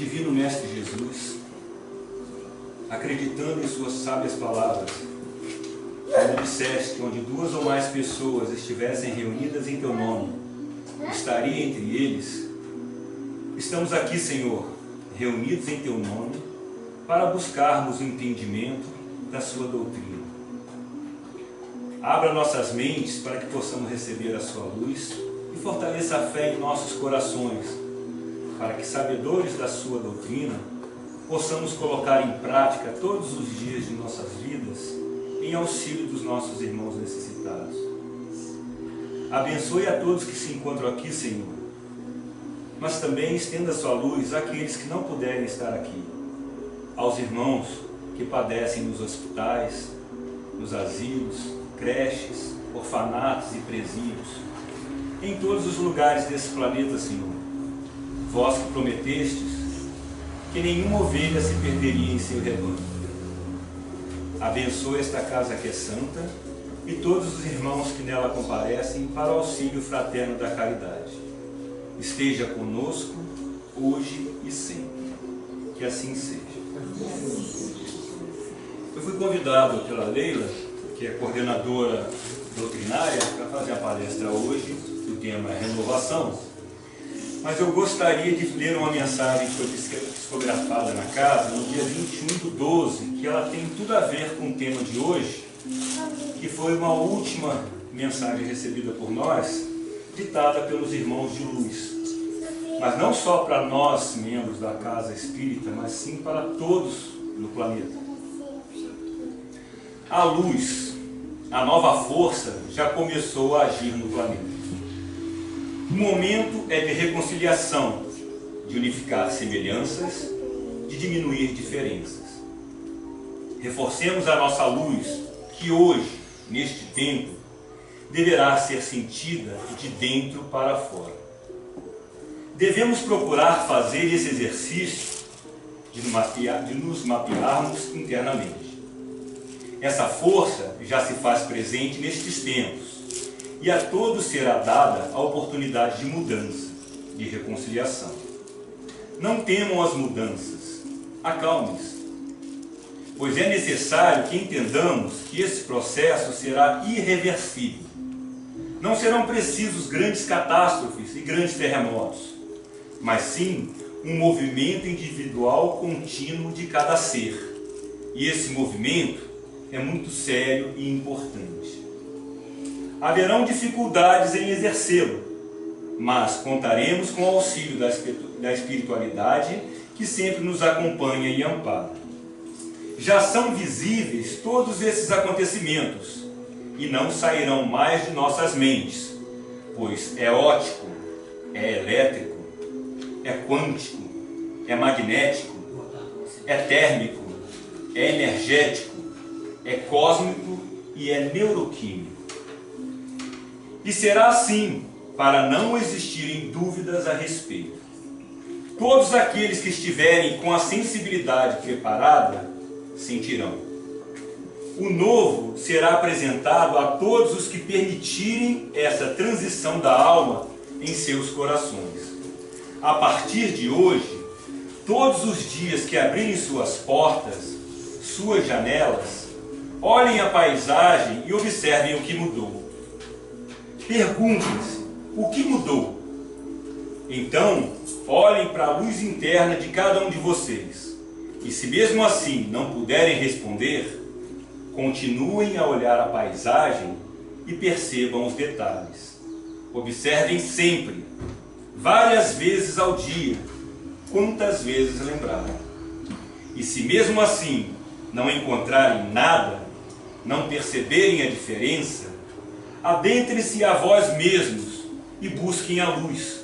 Divino Mestre Jesus, acreditando em suas sábias palavras, quando disseste que onde 2 ou mais pessoas estivessem reunidas em teu nome, estaria entre eles, estamos aqui, Senhor, reunidos em teu nome, para buscarmos o entendimento da sua doutrina. Abra nossas mentes para que possamos receber a sua luz e fortaleça a fé em nossos corações, para que, sabedores da sua doutrina, possamos colocar em prática todos os dias de nossas vidas em auxílio dos nossos irmãos necessitados. Abençoe a todos que se encontram aqui, Senhor, mas também estenda sua luz àqueles que não puderem estar aqui, aos irmãos que padecem nos hospitais, nos asilos, creches, orfanatos e presídios, em todos os lugares desse planeta, Senhor. Vós que prometestes que nenhuma ovelha se perderia em seu rebanho. Abençoe esta casa que é santa e todos os irmãos que nela comparecem para o auxílio fraterno da caridade. Esteja conosco, hoje e sempre. Que assim seja. Eu fui convidado pela Leila, que é coordenadora doutrinária, para fazer a palestra hoje. O tema é renovação. Mas eu gostaria de ler uma mensagem que foi psicografada na casa no dia 21/12, que ela tem tudo a ver com o tema de hoje, que foi uma última mensagem recebida por nós, ditada pelos irmãos de luz. Mas não só para nós, membros da Casa Espírita, mas sim para todos no planeta. A luz, a nova força, já começou a agir no planeta. O momento é de reconciliação, de unificar semelhanças, de diminuir diferenças. Reforcemos a nossa luz, que hoje, neste tempo, deverá ser sentida de dentro para fora. Devemos procurar fazer esse exercício de nos mapearmos internamente. Essa força já se faz presente nestes tempos, e a todos será dada a oportunidade de mudança, de reconciliação. Não temam as mudanças, acalmem-se, pois é necessário que entendamos que esse processo será irreversível. Não serão precisos grandes catástrofes e grandes terremotos, mas sim um movimento individual contínuo de cada ser. E esse movimento é muito sério e importante. Haverão dificuldades em exercê-lo, mas contaremos com o auxílio da espiritualidade que sempre nos acompanha e ampara. Já são visíveis todos esses acontecimentos e não sairão mais de nossas mentes, pois é óptico, é elétrico, é quântico, é magnético, é térmico, é energético, é cósmico e é neuroquímico. E será assim, para não existirem dúvidas a respeito. Todos aqueles que estiverem com a sensibilidade preparada, sentirão. O novo será apresentado a todos os que permitirem essa transição da alma em seus corações. A partir de hoje, todos os dias que abrirem suas portas, suas janelas, olhem a paisagem e observem o que mudou. Perguntem-se, o que mudou? Então, olhem para a luz interna de cada um de vocês. E se mesmo assim não puderem responder, continuem a olhar a paisagem e percebam os detalhes. Observem sempre, várias vezes ao dia, quantas vezes lembrarem. E se mesmo assim não encontrarem nada, não perceberem a diferença, adentrem-se a vós mesmos e busquem a luz,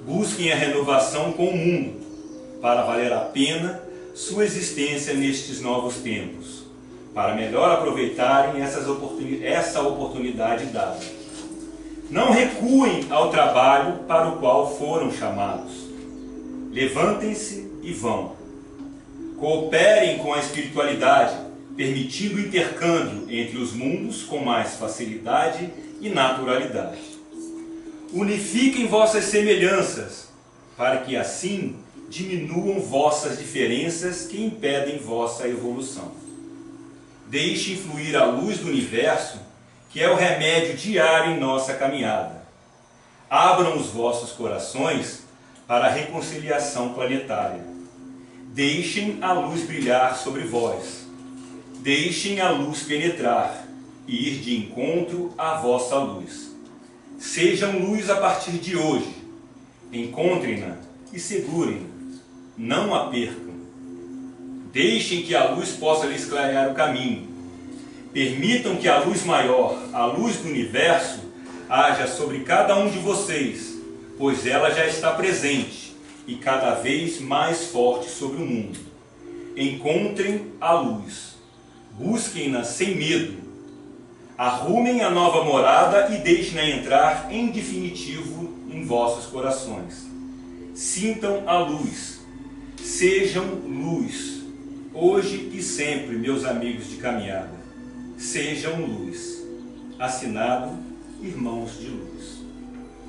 busquem a renovação com o mundo, para valer a pena sua existência nestes novos tempos, para melhor aproveitarem essa oportunidade dada. Não recuem ao trabalho para o qual foram chamados. Levantem-se e vão. Cooperem com a espiritualidade, permitindo o intercâmbio entre os mundos com mais facilidade e naturalidade. Unifiquem vossas semelhanças, para que assim diminuam vossas diferenças que impedem vossa evolução. Deixe fluir a luz do universo, que é o remédio diário em nossa caminhada. Abram os vossos corações para a reconciliação planetária. Deixem a luz brilhar sobre vós. Deixem a luz penetrar e ir de encontro à vossa luz. Sejam luz a partir de hoje. Encontrem-na e segurem-na. Não a percam. Deixem que a luz possa lhes clarear o caminho. Permitam que a luz maior, a luz do universo, haja sobre cada um de vocês, pois ela já está presente e cada vez mais forte sobre o mundo. Encontrem a luz. Busquem-na sem medo. Arrumem a nova morada e deixem-na entrar em definitivo em vossos corações. Sintam a luz. Sejam luz. Hoje e sempre, meus amigos de caminhada. Sejam luz. Assinado Irmãos de Luz.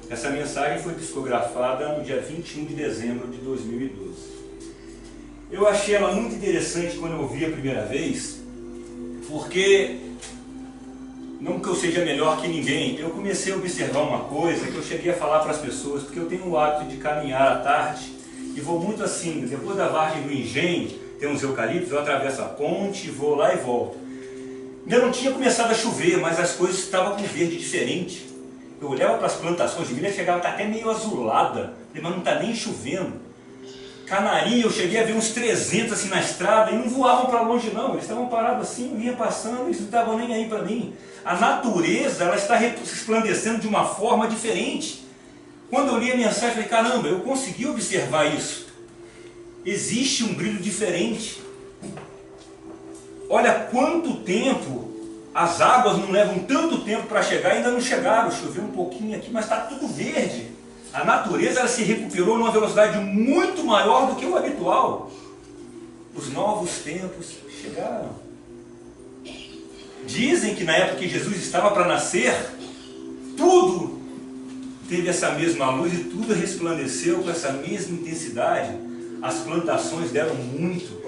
Essa mensagem foi psicografada no dia 21 de dezembro de 2012. Eu achei ela muito interessante quando eu ouvi a primeira vez, porque, não que eu seja melhor que ninguém, eu comecei a observar uma coisa que eu cheguei a falar para as pessoas, porque eu tenho o hábito de caminhar à tarde, e vou muito assim, depois da vargem do engenho, tem uns eucaliptos, eu atravesso a ponte, vou lá e volto. Ainda não tinha começado a chover, mas as coisas estavam com verde diferente. Eu olhava para as plantações de milho, chegava, está até meio azulada, mas não está nem chovendo. Canarinho, eu cheguei a ver uns 300 assim na estrada e não voavam para longe não, eles estavam parados assim, eu ia passando, eles não estavam nem aí para mim. A natureza, ela está resplandecendo de uma forma diferente. Quando eu li a mensagem, eu falei, caramba, eu consegui observar isso. Existe um brilho diferente. Olha quanto tempo, as águas não levam tanto tempo para chegar, ainda não chegaram, choveu um pouquinho aqui, mas está tudo verde. A natureza, ela se recuperou numa velocidade muito maior do que o habitual. Os novos tempos chegaram. Dizem que na época que Jesus estava para nascer, tudo teve essa mesma luz e tudo resplandeceu com essa mesma intensidade. As plantações deram muito,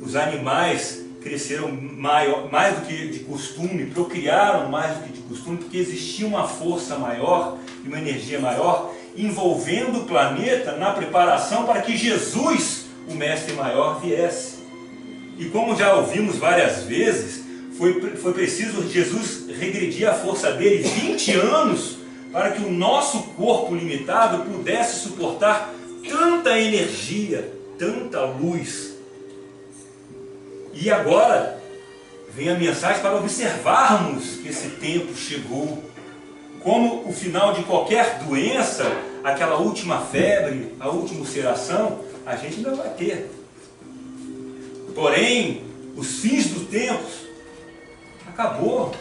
os animais cresceram mais do que de costume, procriaram mais do que de costume, porque existia uma força maior e uma energia maior envolvendo o planeta na preparação para que Jesus, o Mestre Maior, viesse. E como já ouvimos várias vezes, foi preciso Jesus regredir a força dele 20 anos para que o nosso corpo limitado pudesse suportar tanta energia, tanta luz. E agora vem a mensagem para observarmos que esse tempo chegou. Como o final de qualquer doença, aquela última febre, a última ulceração, a gente ainda vai ter. Porém, os fins dos tempos acabou.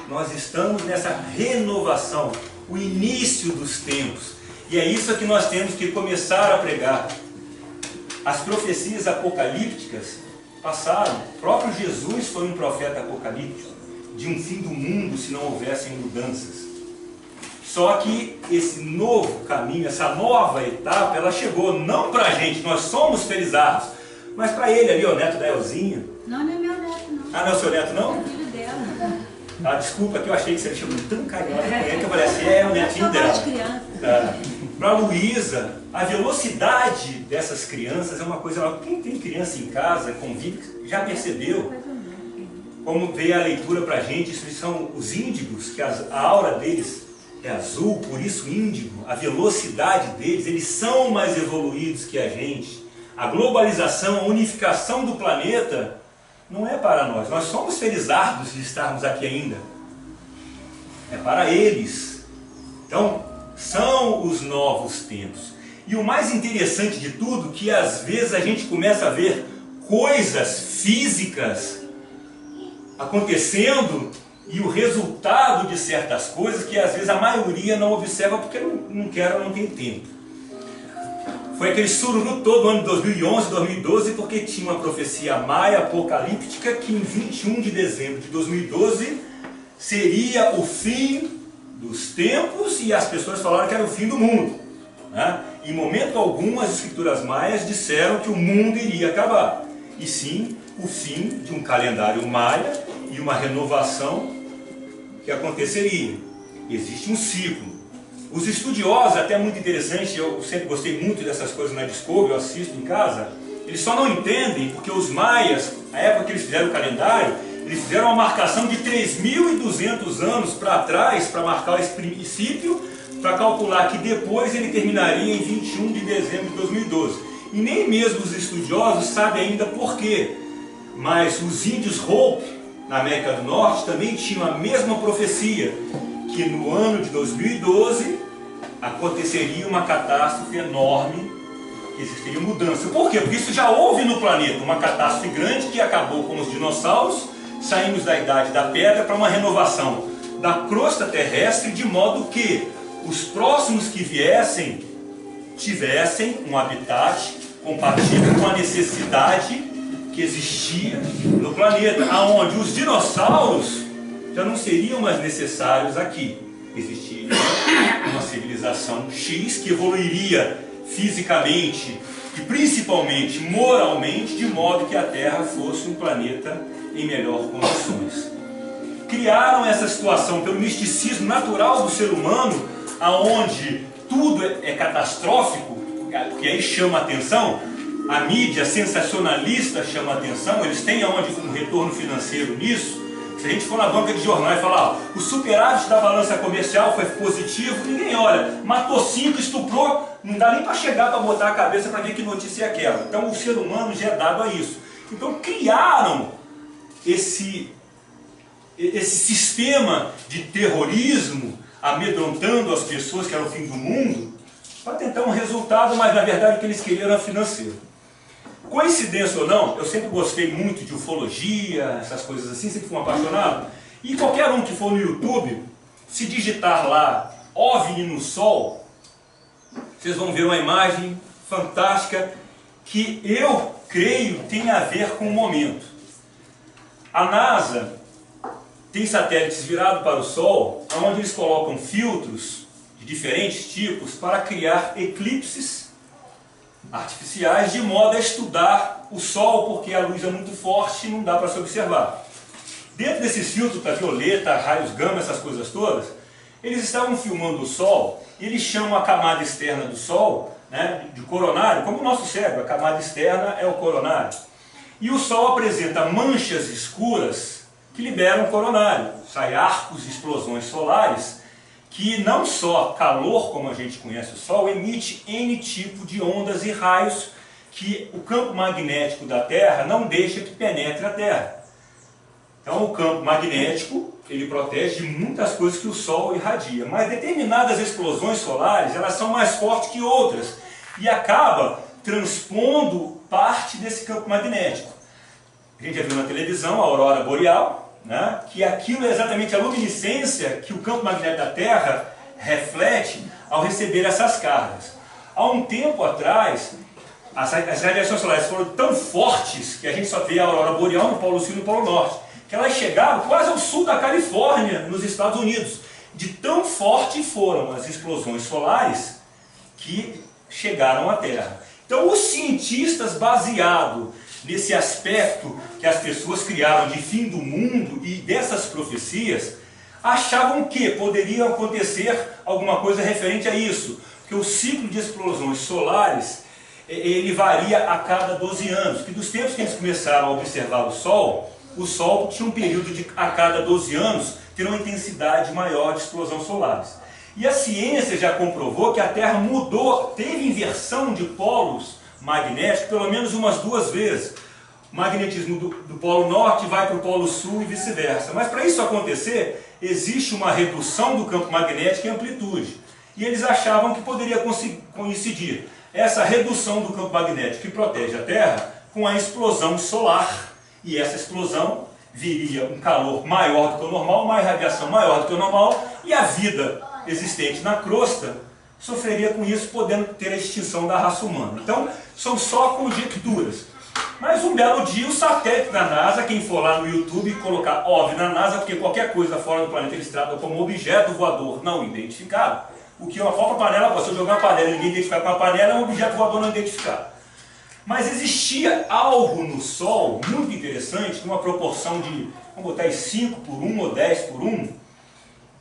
Nós estamos nessa renovação, o início dos tempos. E é isso que nós temos que começar a pregar. As profecias apocalípticas passaram. O próprio Jesus foi um profeta apocalíptico de um fim do mundo se não houvessem mudanças. Só que esse novo caminho, essa nova etapa, ela chegou não para a gente, nós somos felizardos, mas para ele ali, o neto da Elzinha. Não, não é meu neto, não. Ah, não é o seu neto, não? É o filho dela. Ah, desculpa, que eu achei que você me chamou tão carinhosa com ele, que eu falei assim, é o netinho dela. Para a Luísa, a velocidade dessas crianças é uma coisa... Quem tem criança em casa, convive, já percebeu. Como veio a leitura para a gente, isso são os índigos, que a aura deles é azul, por isso índigo. A velocidade deles, eles são mais evoluídos que a gente. A globalização, a unificação do planeta não é para nós. Nós somos felizardos de estarmos aqui ainda. É para eles. Então, são os novos tempos. E o mais interessante de tudo, que às vezes a gente começa a ver coisas físicas acontecendo e o resultado de certas coisas que às vezes a maioria não observa porque não quer ou não tem tempo. Foi aquele sururu todo no ano de 2011, 2012, porque tinha uma profecia maia apocalíptica que em 21 de dezembro de 2012 seria o fim dos tempos e as pessoas falaram que era o fim do mundo, né? Em momento algum, as escrituras maias disseram que o mundo iria acabar, e sim o fim de um calendário maia e uma renovação que aconteceria. Existe um ciclo. Os estudiosos, até muito interessante, eu sempre gostei muito dessas coisas na Discovery, eu assisto em casa, eles só não entendem porque os maias, na época que eles fizeram o calendário, eles fizeram uma marcação de 3.200 anos para trás, para marcar esse princípio, para calcular que depois ele terminaria em 21 de dezembro de 2012. E nem mesmo os estudiosos sabem ainda por quê. Mas os índios Hopi, na América do Norte, também tinham a mesma profecia, que no ano de 2012 aconteceria uma catástrofe enorme, que existiria mudança. Por quê? Porque isso já houve no planeta, uma catástrofe grande que acabou com os dinossauros, saímos da idade da pedra para uma renovação da crosta terrestre, de modo que os próximos que viessem tivessem um habitat compatível com a necessidade que existia no planeta, aonde os dinossauros já não seriam mais necessários aqui. Existiria uma civilização X que evoluiria fisicamente e principalmente moralmente, de modo que a Terra fosse um planeta em melhores condições. Criaram essa situação pelo misticismo natural do ser humano, aonde tudo é catastrófico, porque aí chama a atenção, a mídia sensacionalista chama a atenção, eles têm aonde um retorno financeiro nisso. Se a gente for na banca de jornal e falar, o superávit da balança comercial foi positivo, ninguém olha, matou 5, estuprou, não dá nem para chegar para botar a cabeça para ver que notícia é aquela. Então o ser humano já é dado a isso. Então criaram esse sistema de terrorismo, amedrontando as pessoas que era o fim do mundo, para tentar um resultado, mas na verdade o que eles queriam era financeiro. Coincidência ou não, eu sempre gostei muito de ufologia, essas coisas assim, sempre fui um apaixonado. E qualquer um que for no YouTube, se digitar lá OVNI no Sol, vocês vão ver uma imagem fantástica que eu creio tem a ver com o momento. A NASA tem satélites virados para o Sol, onde eles colocam filtros de diferentes tipos para criar eclipses artificiais, de modo a estudar o Sol, porque a luz é muito forte e não dá para se observar. Dentro desses filtros para violeta, raios gama, essas coisas todas, eles estavam filmando o Sol e eles chamam a camada externa do Sol, né, de coronário, como o nosso cérebro, a camada externa é o coronário. E o Sol apresenta manchas escuras que liberam o coronário, sai arcos de explosões solares, que não só calor, como a gente conhece o Sol, emite N tipo de ondas e raios que o campo magnético da Terra não deixa que penetre a Terra. Então o campo magnético, ele protege de muitas coisas que o Sol irradia, mas determinadas explosões solares, elas são mais fortes que outras, e acaba transpondo parte desse campo magnético. A gente já viu na televisão a aurora boreal, né, que aquilo é exatamente a luminescência que o campo magnético da Terra reflete ao receber essas cargas. Há um tempo atrás, as radiações solares foram tão fortes que a gente só vê a aurora boreal no Polo Sul e no Polo Norte, que elas chegaram quase ao sul da Califórnia, nos Estados Unidos. De tão forte foram as explosões solares que chegaram à Terra. Então os cientistas, baseados nesse aspecto que as pessoas criaram de fim do mundo e dessas profecias, achavam que poderia acontecer alguma coisa referente a isso, porque o ciclo de explosões solares ele varia a cada 12 anos, que dos tempos que eles começaram a observar o Sol tinha um período de a cada 12 anos ter uma intensidade maior de explosões solares. E a ciência já comprovou que a Terra mudou, teve inversão de polos magnéticos pelo menos umas 2 vezes. O magnetismo do Polo Norte vai para o Polo Sul e vice-versa. Mas para isso acontecer, existe uma redução do campo magnético em amplitude. E eles achavam que poderia coincidir essa redução do campo magnético que protege a Terra com a explosão solar. E essa explosão viria um calor maior do que o normal, uma irradiação maior do que o normal, e a vida existente na crosta sofreria com isso, podendo ter a extinção da raça humana. Então, são só conjecturas. Mas um belo dia, o satélite da NASA, quem for lá no YouTube e colocar OVNI na NASA, porque qualquer coisa fora do planeta eles tratam como objeto voador não identificado, Porque uma própria panela, se eu jogar uma panela e ninguém identificar com uma panela, é um objeto voador não identificar. Mas existia algo no Sol muito interessante, numa proporção de, vamos botar aí 5 por 1 ou 10 por 1,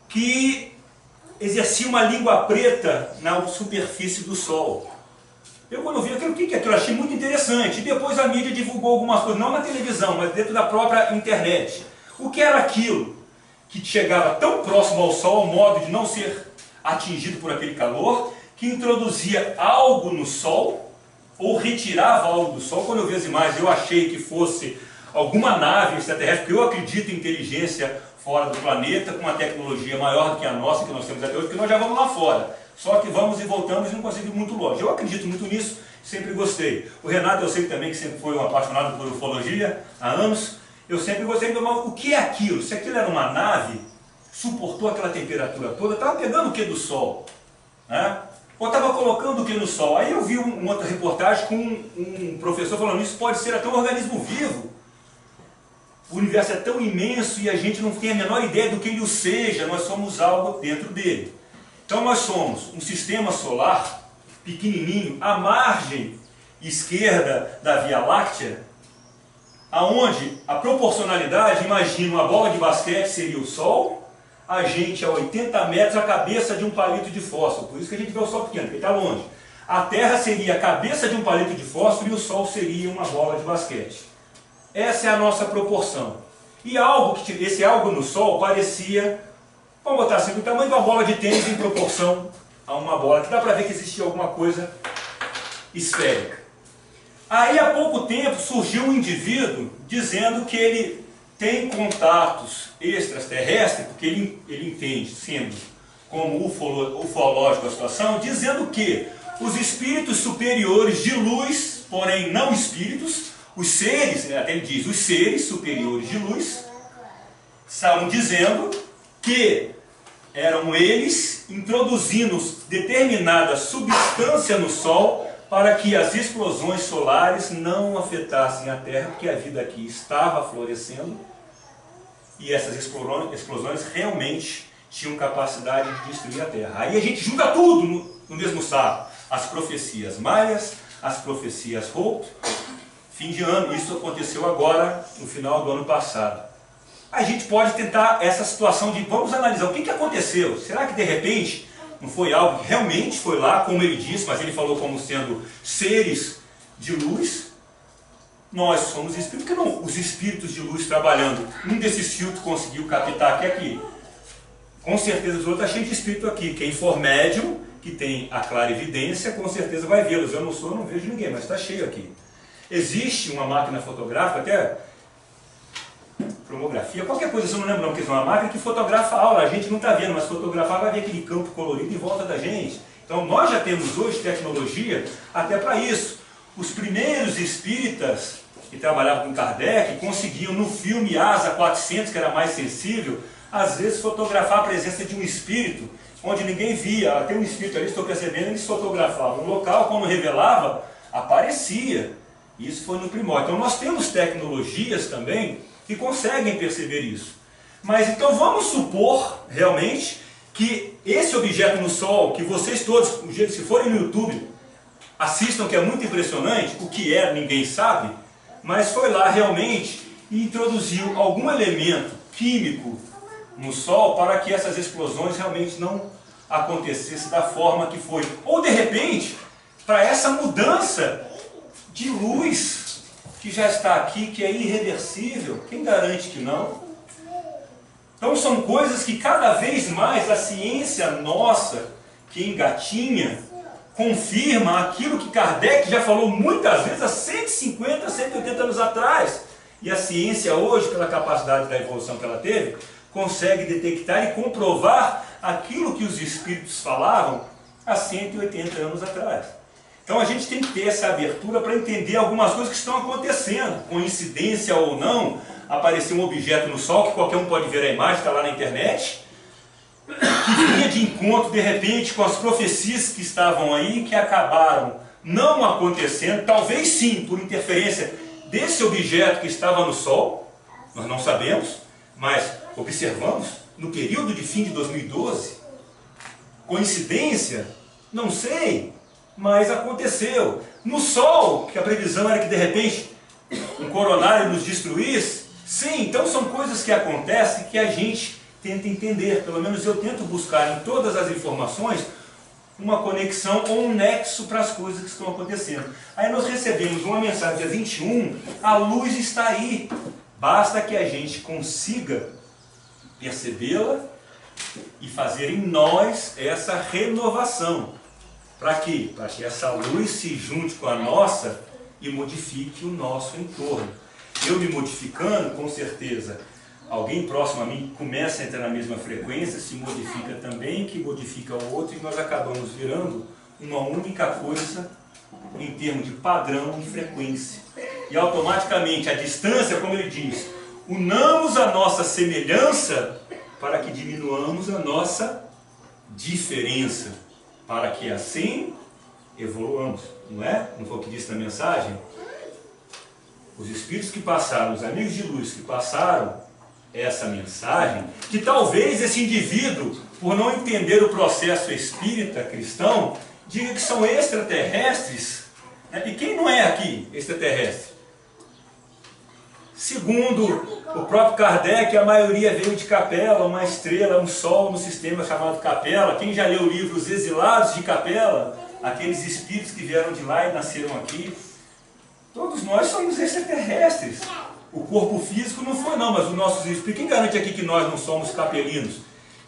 que exercia uma língua preta na superfície do Sol. Eu quando vi aquilo, o que é aquilo? Eu achei muito interessante. E depois a mídia divulgou algumas coisas, não na televisão, mas dentro da própria internet. O que era aquilo que chegava tão próximo ao Sol, ao modo de não ser atingido por aquele calor, que introduzia algo no Sol, ou retirava algo do Sol? Quando eu vi as imagens, eu achei que fosse alguma nave extraterrestre, porque eu acredito em inteligência fora do planeta, com uma tecnologia maior do que a nossa, que nós temos até hoje, porque nós já vamos lá fora. Só que vamos e voltamos e não conseguimos ir muito longe. Eu acredito muito nisso, sempre gostei. O Renato, eu sei também que sempre foi um apaixonado por ufologia, há anos. Eu sempre gostei de tomar o que é aquilo. Se aquilo era uma nave, suportou aquela temperatura toda, estava pegando o que do Sol? Né? Ou estava colocando o que no Sol? Aí eu vi uma outra reportagem com um professor falando isso pode ser até um organismo vivo. O universo é tão imenso e a gente não tem a menor ideia do que ele o seja, nós somos algo dentro dele. Então nós somos um sistema solar pequenininho, à margem esquerda da Via Láctea, aonde a proporcionalidade, imagina uma bola de basquete seria o Sol, a gente a 80 metros a cabeça de um palito de fósforo, por isso que a gente vê o Sol pequeno, porque está longe. A Terra seria a cabeça de um palito de fósforo e o Sol seria uma bola de basquete. Essa é a nossa proporção. E esse algo no Sol parecia, vamos botar assim, do tamanho de uma bola de tênis em proporção a uma bola, que dá para ver que existia alguma coisa esférica. Aí há pouco tempo surgiu um indivíduo dizendo que ele tem contatos extraterrestres, porque ele entende, sendo como ufológico a situação, dizendo que os espíritos superiores de luz, porém não espíritos, os seres, até ele diz, os seres superiores de luz, estavam dizendo que eram eles introduzindo determinada substância no Sol para que as explosões solares não afetassem a Terra, porque a vida aqui estava florescendo e essas explosões realmente tinham capacidade de destruir a Terra. Aí a gente junta tudo no mesmo saco. As profecias maias, as profecias Hope, fim de ano, isso aconteceu agora no final do ano passado. A gente pode tentar essa situação de, vamos analisar o que aconteceu. Será que de repente não foi algo que realmente foi lá, como ele disse, mas ele falou como sendo seres de luz? Nós somos espíritos, porque não os espíritos de luz trabalhando, um desses filtros conseguiu captar aqui. Com certeza os outros está cheio de espírito aqui. Quem for médium, que tem a clarividência, com certeza vai vê-los. Eu não vejo ninguém, mas está cheio aqui. Existe uma máquina fotográfica, até cromografia, qualquer coisa, se eu não lembro não, porque é uma máquina que fotografa a aura, a gente não está vendo, mas fotografar vai ver aquele campo colorido em volta da gente. Então nós já temos hoje tecnologia até para isso. Os primeiros espíritas que trabalhavam com Kardec conseguiam no filme ASA 400, que era mais sensível, às vezes fotografar a presença de um espírito, onde ninguém via, tem um espírito ali, estou percebendo, eles fotografavam. O local, quando revelava, aparecia. Isso foi no primórdio. Então nós temos tecnologias também que conseguem perceber isso. Mas então vamos supor realmente que esse objeto no Sol, que vocês todos, se forem no YouTube, assistam, que é muito impressionante, o que é ninguém sabe, mas foi lá realmente e introduziu algum elemento químico no Sol para que essas explosões realmente não acontecessem da forma que foi. Ou de repente, para essa mudança de luz que já está aqui, que é irreversível, quem garante que não? Então são coisas que cada vez mais a ciência nossa, que engatinha, confirma aquilo que Kardec já falou muitas vezes há 150, 180 anos atrás. E a ciência hoje, pela capacidade da evolução que ela teve, consegue detectar e comprovar aquilo que os espíritos falavam há 180 anos atrás. Então a gente tem que ter essa abertura para entender algumas coisas que estão acontecendo. Coincidência ou não, apareceu um objeto no Sol, que qualquer um pode ver a imagem, está lá na internet, que vinha de encontro de repente com as profecias que estavam aí, que acabaram não acontecendo, talvez sim por interferência desse objeto que estava no Sol, nós não sabemos, mas observamos no período de fim de 2012, Coincidência? Não sei, mas aconteceu. No Sol, que a previsão era que de repente um coronário nos destruísse, sim, então são coisas que acontecem que a gente tenta entender, pelo menos eu tento buscar em todas as informações uma conexão ou um nexo para as coisas que estão acontecendo. Aí nós recebemos uma mensagem dia 21, a luz está aí, basta que a gente consiga percebê-la e fazer em nós essa renovação. Para quê? Para que essa luz se junte com a nossa e modifique o nosso entorno. Eu me modificando, com certeza, alguém próximo a mim começa a entrar na mesma frequência, se modifica também, que modifica o outro, e nós acabamos virando uma única coisa em termos de padrão e frequência. E automaticamente a distância, como ele diz, unamos a nossa semelhança para que diminuamos a nossa diferença, para que assim evoluamos, não é? Não foi o que disse na mensagem? Os espíritos que passaram, os amigos de luz que passaram essa mensagem, que talvez esse indivíduo, por não entender o processo espírita cristão, diga que são extraterrestres, né? E quem não é aqui extraterrestre? Segundo o próprio Kardec, a maioria veio de Capela, uma estrela, um sol no sistema chamado Capela. Quem já leu o livro Os Exilados de Capela, aqueles espíritos que vieram de lá e nasceram aqui, todos nós somos extraterrestres. O corpo físico não foi não, mas os nossos espíritos. Quem garante aqui que nós não somos capelinos?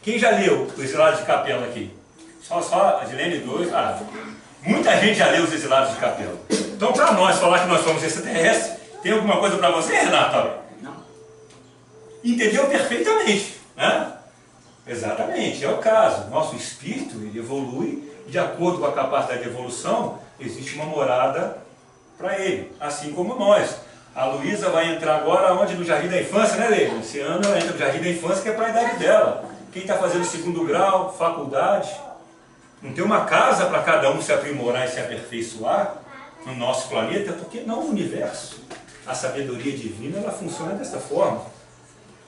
Quem já leu Os Exilados de Capela aqui? Só a Dilene 2. Muita gente já leu Os Exilados de Capela. Então, para nós falar que nós somos extraterrestres, tem alguma coisa para você, Renata? Não. Entendeu perfeitamente, né? Exatamente, é o caso. Nosso espírito, ele evolui, de acordo com a capacidade de evolução, existe uma morada para ele, assim como nós. A Luísa vai entrar agora onde? No Jardim da Infância, né, Leila? Esse ano ela entra no Jardim da Infância, que é para a idade dela. Quem está fazendo segundo grau, faculdade, não tem uma casa para cada um se aprimorar e se aperfeiçoar no nosso planeta, porque não o universo. A sabedoria divina, ela funciona dessa forma,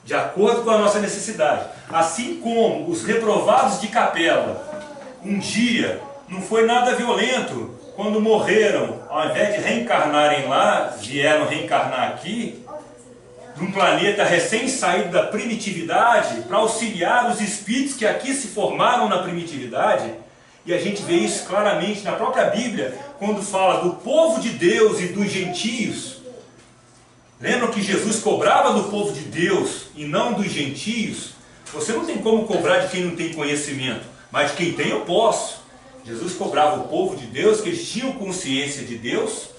de acordo com a nossa necessidade. Assim como os reprovados de Capela, um dia, não foi nada violento, quando morreram, ao invés de reencarnarem lá, vieram reencarnar aqui, num planeta recém-saído da primitividade, para auxiliar os espíritos que aqui se formaram na primitividade. E a gente vê isso claramente na própria Bíblia, quando fala do povo de Deus e dos gentios. Lembram que Jesus cobrava do povo de Deus e não dos gentios? Você não tem como cobrar de quem não tem conhecimento, mas de quem tem eu posso. Jesus cobrava o povo de Deus, que eles tinham consciência de Deus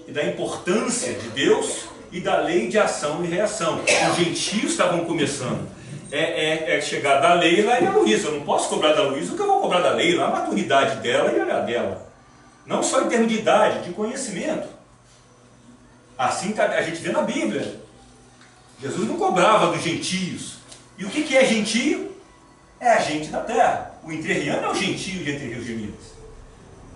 e da importância de Deus e da lei de ação e reação. Os gentios estavam começando. É chegar da Leila e a Luísa. Eu não posso cobrar da Luísa o que eu vou cobrar da Leila, a maturidade dela e a dela. Não só em termos de idade, de conhecimento. Assim a gente vê na Bíblia. Jesus não cobrava dos gentios. E o que é gentio? É a gente da terra. O entrerriano é o gentio de Entre Rios de Minas.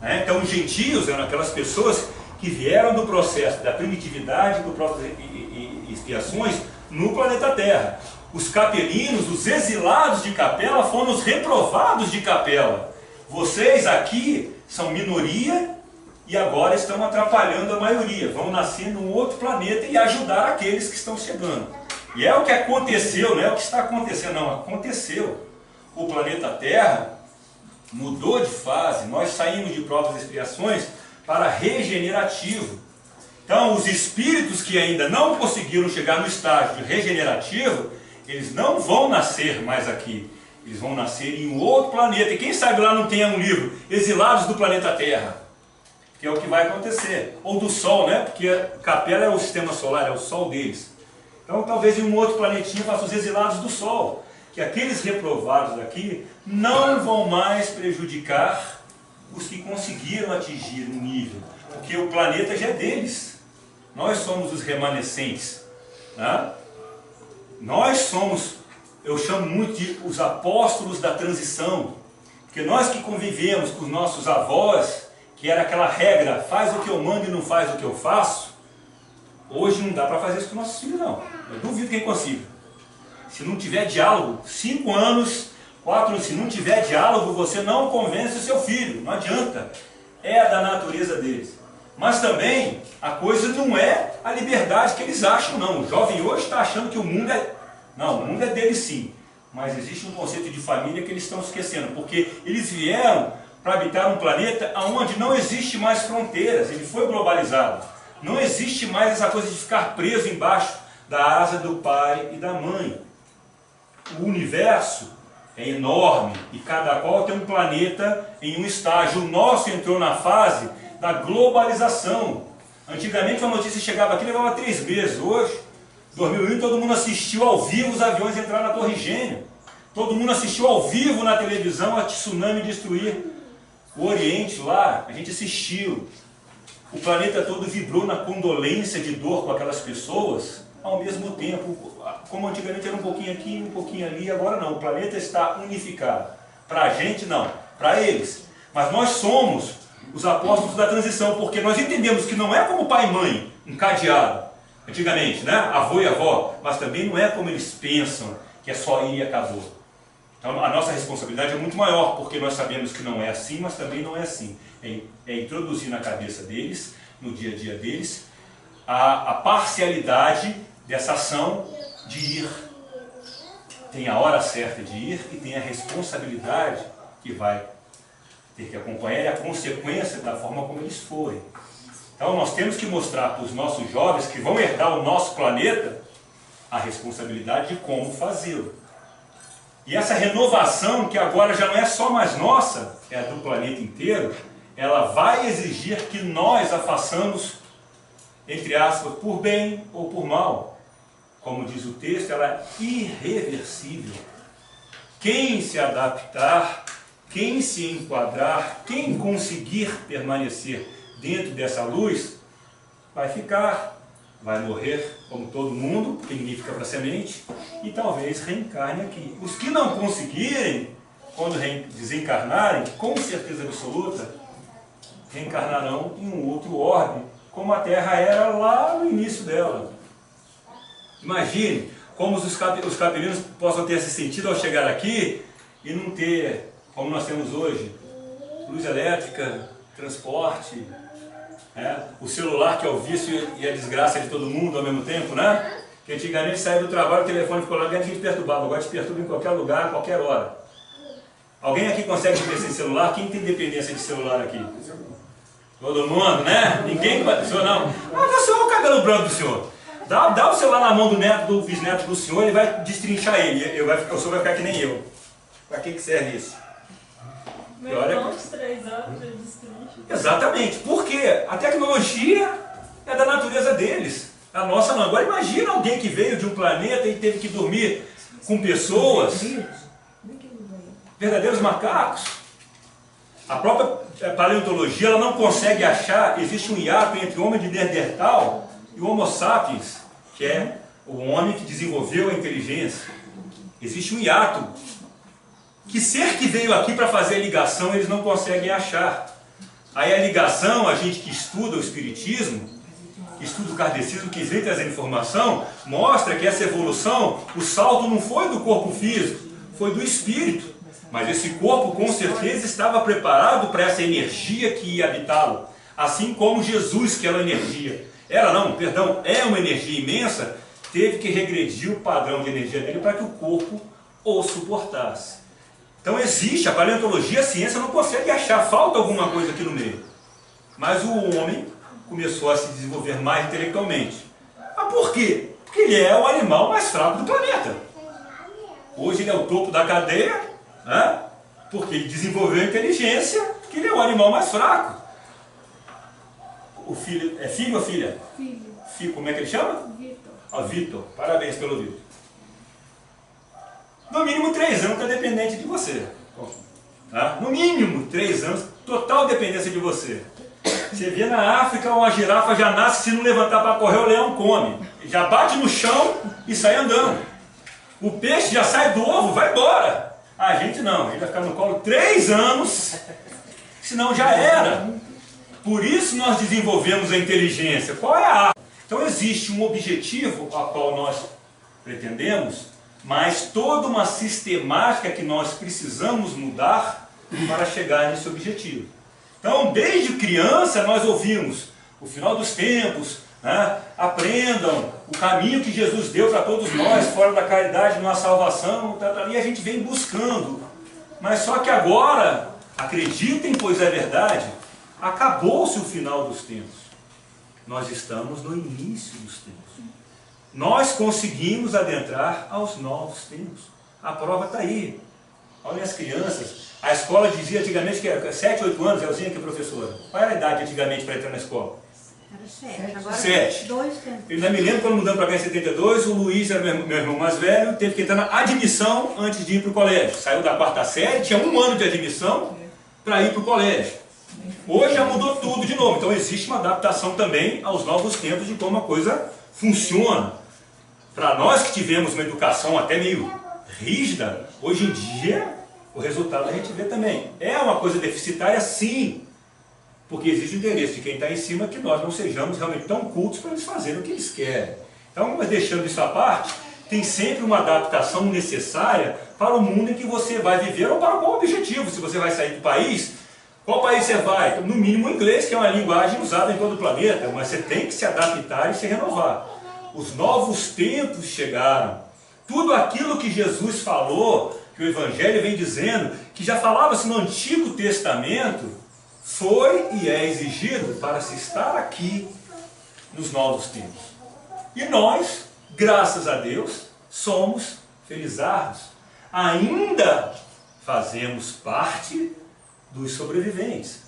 Então os gentios eram aquelas pessoas que vieram do processo da primitividade, do processo de expiações no planeta Terra. Os capelinos, os exilados de Capela, foram os reprovados de Capela. Vocês aqui são minoria e agora estão atrapalhando a maioria. Vão nascer num outro planeta e ajudar aqueles que estão chegando. E é o que aconteceu, não é o que está acontecendo, não. Aconteceu. O planeta Terra mudou de fase. Nós saímos de provas e expiações para regenerativo. Então, os espíritos que ainda não conseguiram chegar no estágio regenerativo, eles não vão nascer mais aqui. Eles vão nascer em um outro planeta. E quem sabe lá não tenha um livro, Exilados do Planeta Terra. Que é o que vai acontecer. Ou do Sol, né? Porque Capela é o sistema solar, é o Sol deles. Então talvez em um outro planetinha faça os exilados do Sol. Que aqueles reprovados aqui não vão mais prejudicar os que conseguiram atingir um nível. Porque o planeta já é deles. Nós somos os remanescentes. Né? Nós somos, eu chamo muito de os apóstolos da transição. Porque nós que convivemos com os nossos avós, que era aquela regra, faz o que eu mando e não faz o que eu faço, hoje não dá para fazer isso com nossos filhos, não. Eu duvido quem consiga. Se não tiver diálogo, 5 anos, 4, se não tiver diálogo, você não convence o seu filho, não adianta. É da natureza deles. Mas também, a coisa não é a liberdade que eles acham, não. O jovem hoje está achando que o mundo é... Não, o mundo é deles sim. Mas existe um conceito de família que eles estão esquecendo, porque eles vieram para habitar um planeta onde não existe mais fronteiras, ele foi globalizado. Não existe mais essa coisa de ficar preso embaixo da asa do pai e da mãe. O universo é enorme e cada qual tem um planeta em um estágio. O nosso entrou na fase da globalização. Antigamente a notícia chegava aqui e levava 3 meses. Hoje, 2001, todo mundo assistiu ao vivo os aviões entrar na Torre Gêmea. Todo mundo assistiu ao vivo na televisão a tsunami destruir o Oriente lá. A gente assistiu. O planeta todo vibrou na condolência de dor com aquelas pessoas. Ao mesmo tempo, como antigamente era um pouquinho aqui, um pouquinho ali, agora não. O planeta está unificado. Para a gente não, para eles. Mas nós somos os apóstolos da transição, porque nós entendemos que não é como pai e mãe, um cadeado, antigamente, né? Avô e avó, mas também não é como eles pensam, que é só ir e acabou. Então a nossa responsabilidade é muito maior, porque nós sabemos que não é assim, mas também não é assim. É introduzir na cabeça deles, no dia a dia deles, a parcialidade dessa ação de ir. Tem a hora certa de ir e tem a responsabilidade que vai ter que acompanhar e a consequência da forma como eles forem. Então nós temos que mostrar para os nossos jovens que vão herdar o nosso planeta a responsabilidade de como fazê-lo. E essa renovação, que agora já não é só mais nossa, é do planeta inteiro, ela vai exigir que nós a façamos, entre aspas, por bem ou por mal. Como diz o texto, ela é irreversível. Quem se adaptar, quem se enquadrar, quem conseguir permanecer dentro dessa luz, vai ficar, vai morrer como todo mundo, porque ninguém fica para semente, e talvez reencarne aqui. Os que não conseguirem, quando desencarnarem, com certeza absoluta, reencarnarão em um outro orbe, como a Terra era lá no início dela. Imagine como os cabelinhos possam ter se sentido ao chegar aqui e não ter, como nós temos hoje, luz elétrica, transporte, o celular que é o vício e a desgraça de todo mundo ao mesmo tempo, né? Que antigamente saía do trabalho, o telefone ficou lá e a gente perturbava, agora te perturba em qualquer lugar, a qualquer hora. Alguém aqui consegue viver sem celular? Quem tem dependência de celular aqui? Todo mundo, né? Ninguém, o senhor não. Mas o senhor, o cabelo branco do senhor. Dá o celular na mão do neto, do bisneto do senhor, ele vai destrinchar ele. O senhor vai ficar que nem eu. Para que serve isso? Meu irmão de 3 anos, ele destrincha. Exatamente. Por quê? A tecnologia é da natureza deles. A nossa não. Agora imagina alguém que veio de um planeta e teve que dormir com pessoas, verdadeiros macacos. A própria paleontologia ela não consegue achar, existe um hiato entre o homem de Neandertal e o Homo sapiens, que é o homem que desenvolveu a inteligência. Existe um hiato. Que ser que veio aqui para fazer a ligação, eles não conseguem achar. Aí a ligação, a gente que estuda o espiritismo, que estuda o kardecismo, que vem trazendo informação, mostra que essa evolução, o salto não foi do corpo físico, foi do espírito. Mas esse corpo com certeza estava preparado para essa energia que ia habitá-lo. Assim como Jesus, que era uma energia. É uma energia imensa, teve que regredir o padrão de energia dele para que o corpo o suportasse. Então existe, a paleontologia, a ciência não consegue achar, falta alguma coisa aqui no meio. Mas o homem começou a se desenvolver mais intelectualmente. Mas por quê? Porque ele é o animal mais fraco do planeta. Hoje ele é o topo da cadeia, né? Porque ele desenvolveu a inteligência, porque ele é o animal mais fraco. O filho, é filho ou filha? Filho. Como é que ele chama? Vitor. Vitor. Parabéns pelo Vitor. No mínimo 3 anos está dependente de você. Tá? No mínimo 3 anos, total dependência de você. Você vê na África uma girafa já nasce, se não levantar para correr, o leão come. Já bate no chão e sai andando. O peixe já sai do ovo, vai embora. A gente não, a gente vai ficar no colo 3 anos, senão já era. Por isso nós desenvolvemos a inteligência. Qual é a arte? Então existe um objetivo ao qual nós pretendemos mas toda uma sistemática que nós precisamos mudar para chegar nesse objetivo. Então, desde criança, nós ouvimos o final dos tempos, né? Aprendam o caminho que Jesus deu para todos nós, fora da caridade, não há salvação, e a gente vem buscando. Mas só que agora, acreditem, pois é verdade, acabou-se o final dos tempos. Nós estamos no início dos tempos. Nós conseguimos adentrar aos novos tempos. A prova está aí. Olhem as crianças. A escola dizia antigamente que era 7, 8 anos, Elzinha, que é professora. Qual era a idade antigamente para entrar na escola? Era 7. Agora 7. 2 tempos. Eu ainda me lembro quando mudamos para cá em 72, o Luiz era meu irmão mais velho, teve que entrar na admissão antes de ir para o colégio. Saiu da 4ª série, tinha 1 ano de admissão para ir para o colégio. Hoje já mudou tudo de novo. Então existe uma adaptação também aos novos tempos de como a coisa funciona. Para nós que tivemos uma educação até meio rígida, hoje em dia o resultado a gente vê também. É uma coisa deficitária, sim, porque existe o interesse de quem está em cima que nós não sejamos realmente tão cultos para eles fazerem o que eles querem. Então, mas deixando isso à parte, tem sempre uma adaptação necessária para o mundo em que você vai viver ou para qual objetivo. Se você vai sair do país, qual país você vai? No mínimo o inglês, que é uma linguagem usada em todo o planeta, mas você tem que se adaptar e se renovar. Os novos tempos chegaram. Tudo aquilo que Jesus falou, que o Evangelho vem dizendo, que já falava-se no Antigo Testamento, foi e é exigido para se estar aqui nos novos tempos. E nós, graças a Deus, somos felizardos. Ainda fazemos parte dos sobreviventes.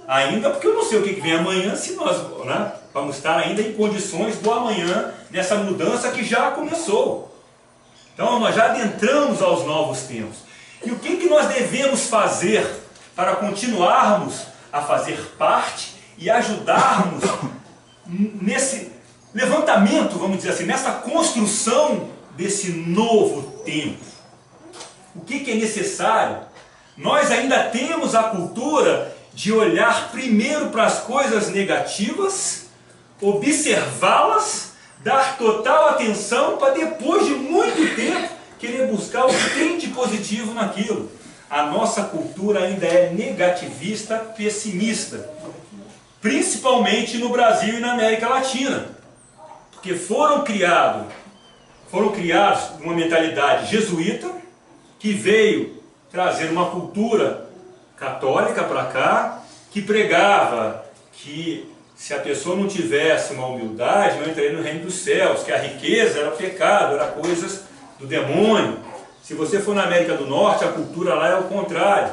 Ainda porque eu não sei o que vem amanhã, se nós, né, vamos estar ainda em condições do amanhã, nessa mudança que já começou. Então nós já adentramos aos novos tempos. E o que nós devemos fazer para continuarmos a fazer parte e ajudarmos nesse levantamento, vamos dizer assim, nessa construção desse novo tempo? O que é necessário? Nós ainda temos a cultura de olhar primeiro para as coisas negativas, observá-las, dar total atenção para depois de muito tempo querer buscar o que tem de positivo naquilo. A nossa cultura ainda é negativista, pessimista, principalmente no Brasil e na América Latina, porque foram criados uma mentalidade jesuíta que veio trazer uma cultura católica para cá, que pregava que se a pessoa não tivesse uma humildade, não entraria no reino dos céus, que a riqueza era pecado, era coisas do demônio. Se você for na América do Norte, a cultura lá é o contrário.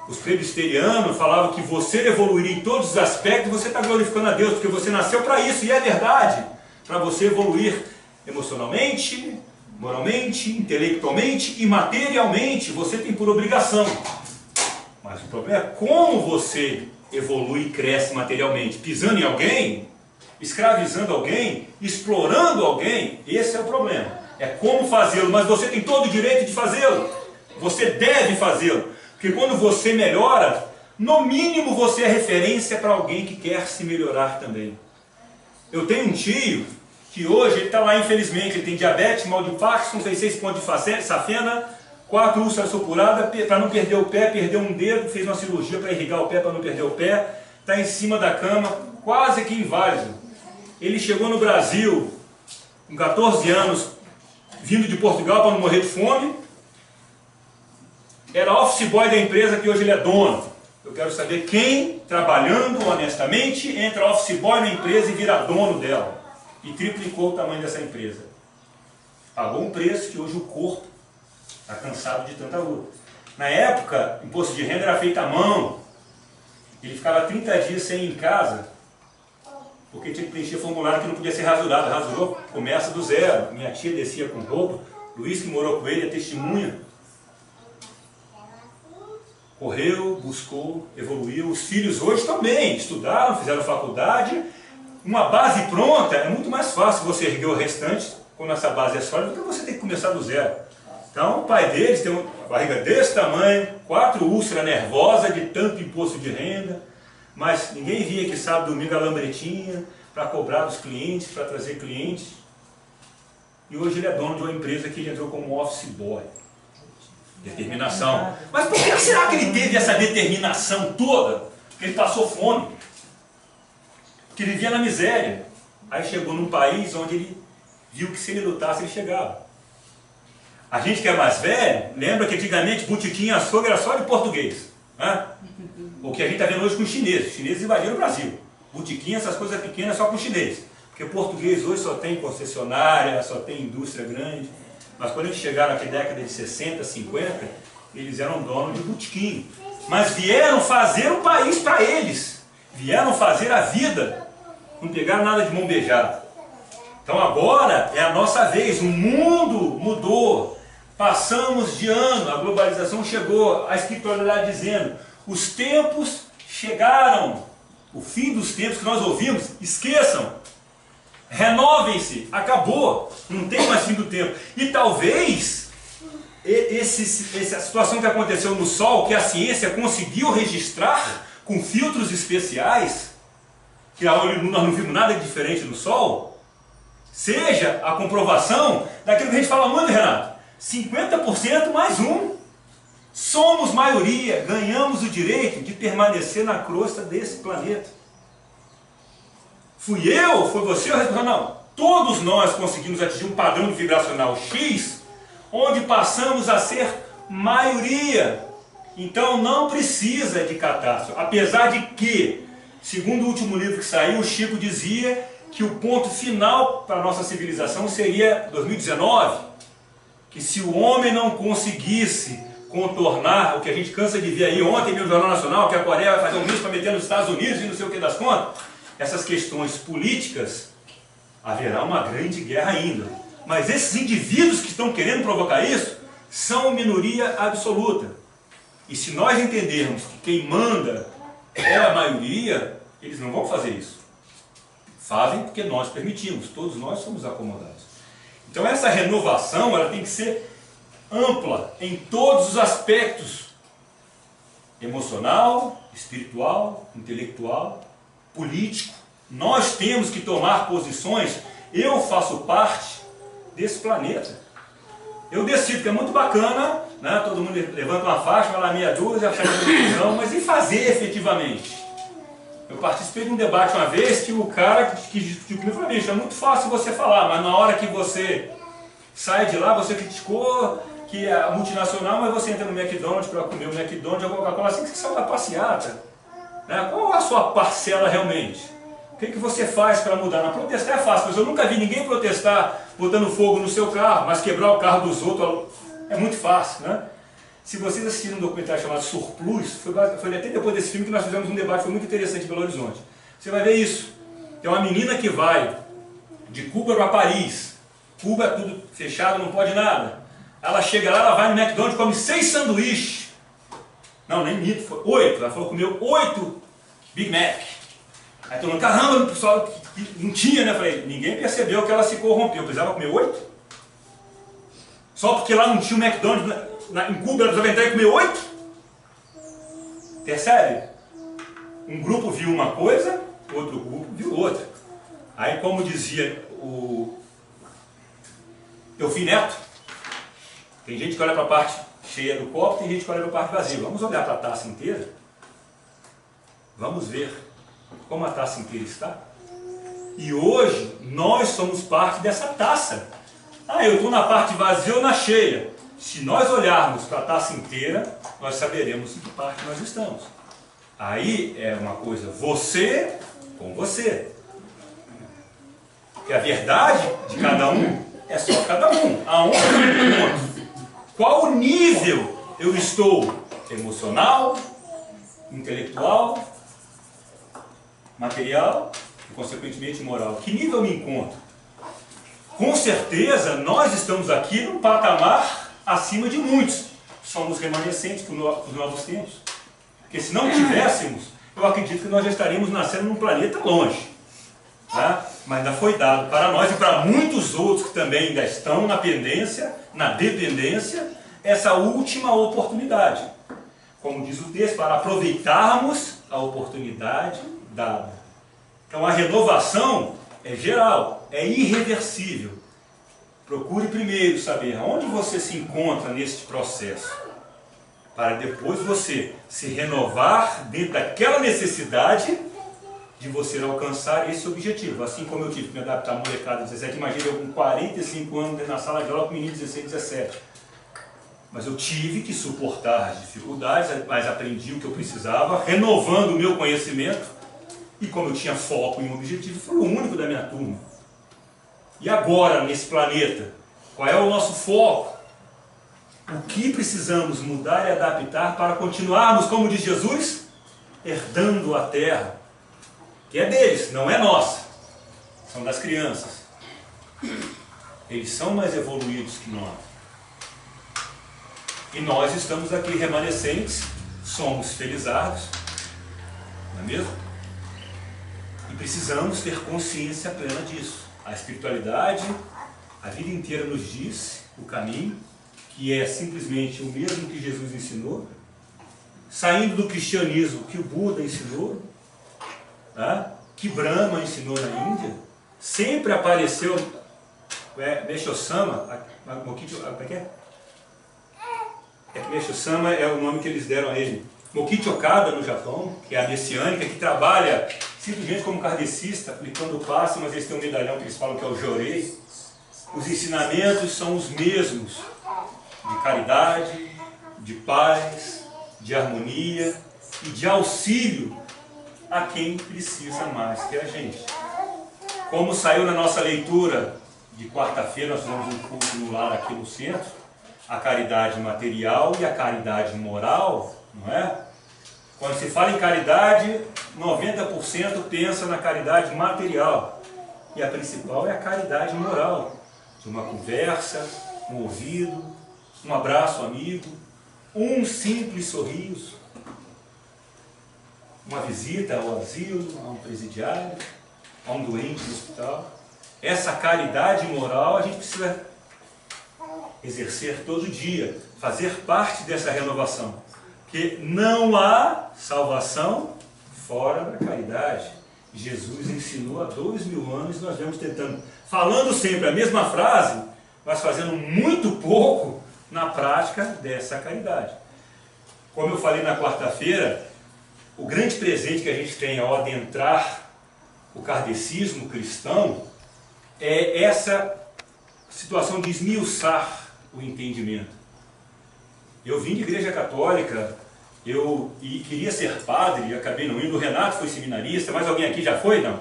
Os presbiterianos falavam que você evoluiria em todos os aspectos e você está glorificando a Deus, porque você nasceu para isso, e é verdade, para você evoluir emocionalmente, moralmente, intelectualmente e materialmente, você tem por obrigação. Mas o problema é como você evolui e cresce materialmente. Pisando em alguém, escravizando alguém, explorando alguém, esse é o problema. É como fazê-lo, mas você tem todo o direito de fazê-lo. Você deve fazê-lo. Porque quando você melhora, no mínimo você é referência para alguém que quer se melhorar também. Eu tenho um tio que hoje ele está lá, infelizmente, ele tem diabetes, mal de Parkinson, fez 6 pontos de safena, 4 úlceras supuradas, para não perder o pé, perdeu um dedo, fez uma cirurgia para irrigar o pé, para não perder o pé, está em cima da cama, quase que inválido. Ele chegou no Brasil com 14 anos, vindo de Portugal para não morrer de fome, era office boy da empresa que hoje ele é dono. Eu quero saber quem, trabalhando honestamente, entra office boy na empresa e vira dono dela. E triplicou o tamanho dessa empresa. Pagou um preço que hoje o corpo está cansado de tanta luta. Na época, o imposto de renda era feito à mão. Ele ficava 30 dias sem ir em casa, porque tinha que preencher formulário que não podia ser rasurado. Rasurou, começa do zero. Minha tia descia com roupa, Luiz que morou com ele, é testemunha. Correu, buscou, evoluiu. Os filhos hoje também estudaram, fizeram faculdade. Uma base pronta é muito mais fácil você erguer o restante quando essa base é sólida do que você tem que começar do zero. Então o pai deles tem uma barriga desse tamanho, 4 úlceras nervosas de tanto imposto de renda, mas ninguém via que sábado, domingo a lambretinha para cobrar dos clientes, para trazer clientes. E hoje ele é dono de uma empresa que ele entrou como office boy. Determinação. Mas por que será que ele teve essa determinação toda? Porque ele passou fome. Que ele vivia na miséria. Aí chegou num país onde ele viu que se ele lutasse, ele chegava. A gente que é mais velho, lembra que antigamente botiquim e açougue era só de português. Né? O que a gente está vendo hoje com os chineses. Os chineses invadiram o Brasil. Botiquim, essas coisas pequenas, só com os chineses. Porque português hoje só tem concessionária, só tem indústria grande. Mas quando eles chegaram naquela década de 60, 50, eles eram donos de botiquim. Mas vieram fazer o país para eles. Vieram fazer a vida. Não pegaram nada de mão beijada. Então agora é a nossa vez. O mundo mudou. Passamos de ano, a globalização chegou, a espiritualidade dizendo, os tempos chegaram. O fim dos tempos que nós ouvimos, esqueçam. Renovem-se, acabou, não tem mais fim do tempo. E talvez essa situação que aconteceu no Sol, que a ciência conseguiu registrar com filtros especiais, que nós não vimos nada de diferente no Sol, seja a comprovação daquilo que a gente fala muito, Renato, 50% mais um. Somos maioria, ganhamos o direito de permanecer na crosta desse planeta. Fui eu? Foi você? Não. Todos nós conseguimos atingir um padrão vibracional X, onde passamos a ser maioria. Então não precisa de catástrofe. Apesar de que, segundo o último livro que saiu, o Chico dizia que o ponto final para a nossa civilização seria 2019. Que se o homem não conseguisse contornar o que a gente cansa de ver aí ontem no Jornal Nacional, que a Coreia vai fazer um risco para meter nos Estados Unidos e não sei o que das contas, essas questões políticas, haverá uma grande guerra ainda. Mas esses indivíduos que estão querendo provocar isso são minoria absoluta. E se nós entendermos que quem manda é a maioria, eles não vão fazer isso. Fazem porque nós permitimos, todos nós somos acomodados. Então essa renovação ela tem que ser ampla em todos os aspectos, emocional, espiritual, intelectual, político. Nós temos que tomar posições. Eu faço parte desse planeta. Eu decido que é muito bacana, né? Todo mundo levanta uma faixa, vai lá meia dúzia, faz uma televisão, mas e fazer efetivamente? Eu participei de um debate uma vez que o cara que me falou, bicho, é muito fácil você falar, mas na hora que você sai de lá, você criticou que é multinacional, mas você entra no McDonald's para comer o McDonald's, a Coca-Cola, assim que você sai da passeata. Né? Qual é a sua parcela realmente? O que você faz para mudar? Na protestar é fácil, mas eu nunca vi ninguém protestar botando fogo no seu carro, mas quebrar o carro dos outros é muito fácil, né? Se vocês assistiram um documentário chamado Surplus, foi até depois desse filme que nós fizemos um debate, foi muito interessante em Belo Horizonte. Você vai ver isso. Tem uma menina que vai de Cuba para Paris. Cuba é tudo fechado, não pode nada. Ela chega lá, ela vai no McDonald's, come 6 sanduíches. Não, nem mito, foi 8. Ela falou que comeu 8 Big Mac. Aí todo mundo, caramba, o pessoal não tinha, né? Eu falei, ninguém percebeu que ela se corrompeu. Precisava comer 8? Só porque lá não tinha o McDonald's em Cuba, ela precisava entrar e comer 8? Percebe? Um grupo viu uma coisa, outro grupo viu outra. Aí, como dizia o Eufim Neto, tem gente que olha para a parte cheia do copo, tem gente que olha para a parte vazia. Vamos olhar para a taça inteira? Vamos ver como a taça inteira está? E hoje, nós somos parte dessa taça. Ah, eu estou na parte vazia ou na cheia? Se nós olharmos para a taça inteira, nós saberemos em que parte nós estamos. Aí é uma coisa, você com você. Porque a verdade de cada um é só cada um. Aonde eu encontro? Qual nível eu estou? Emocional, intelectual, material e, consequentemente, moral. Que nível eu me encontro? Com certeza, nós estamos aqui num patamar acima de muitos. Somos remanescentes dos novos tempos. Porque se não tivéssemos, eu acredito que nós já estaríamos nascendo num planeta longe. Tá? Mas ainda foi dado para nós e para muitos outros que também ainda estão na pendência, na dependência, essa última oportunidade. Como diz o texto, para aproveitarmos a oportunidade dada. Então a renovação é geral, é irreversível. procure primeiro saber onde você se encontra neste processo, para depois você se renovar dentro daquela necessidade de você alcançar esse objetivo. Assim como eu tive que me adaptar à molecada de 17, imagina eu com 45 anos dentro da sala de aula com menino de 16, 17. Mas eu tive que suportar as dificuldades, mas aprendi o que eu precisava, renovando o meu conhecimento, e como eu tinha foco em um objetivo, fui o único da minha turma. E agora, nesse planeta, qual é o nosso foco? O que precisamos mudar e adaptar para continuarmos, como diz Jesus, herdando a terra, que é deles, não é nossa, são das crianças. Eles são mais evoluídos que nós. E nós estamos aqui remanescentes, somos felizardos, não é mesmo? E precisamos ter consciência plena disso. A espiritualidade, a vida inteira nos diz o caminho, que é simplesmente o mesmo que Jesus ensinou, saindo do cristianismo que o Buda ensinou, tá? Que Brahma ensinou na Índia, sempre apareceu Mesho-sama, Mesho-sama é o nome que eles deram a ele. Mokichi Okada no Japão, que é a messiânica, que trabalha simplesmente como kardecista, aplicando o passe, mas eles têm um medalhão que eles falam que é o Jorei. Os ensinamentos são os mesmos, de caridade, de paz, de harmonia e de auxílio a quem precisa mais que a gente. Como saiu na nossa leitura de quarta-feira, nós fizemos um culto no lar aqui no centro, a caridade material e a caridade moral, não é? Quando se fala em caridade, 90% pensa na caridade material. E a principal é a caridade moral. De uma conversa, um ouvido, um abraço amigo, um simples sorriso, uma visita ao asilo, a um presidiário, a um doente no hospital. Essa caridade moral a gente precisa exercer todo dia, fazer parte dessa renovação. Porque não há salvação fora da caridade. Jesus ensinou há 2000 anos e nós vemos tentando, falando sempre a mesma frase, mas fazendo muito pouco na prática dessa caridade. Como eu falei na quarta-feira, o grande presente que a gente tem ao adentrar o kardecismo cristão é essa situação de esmiuçar o entendimento. Eu vim de igreja católica, eu queria ser padre, acabei não indo. O Renato foi seminarista, mas alguém aqui já foi, não?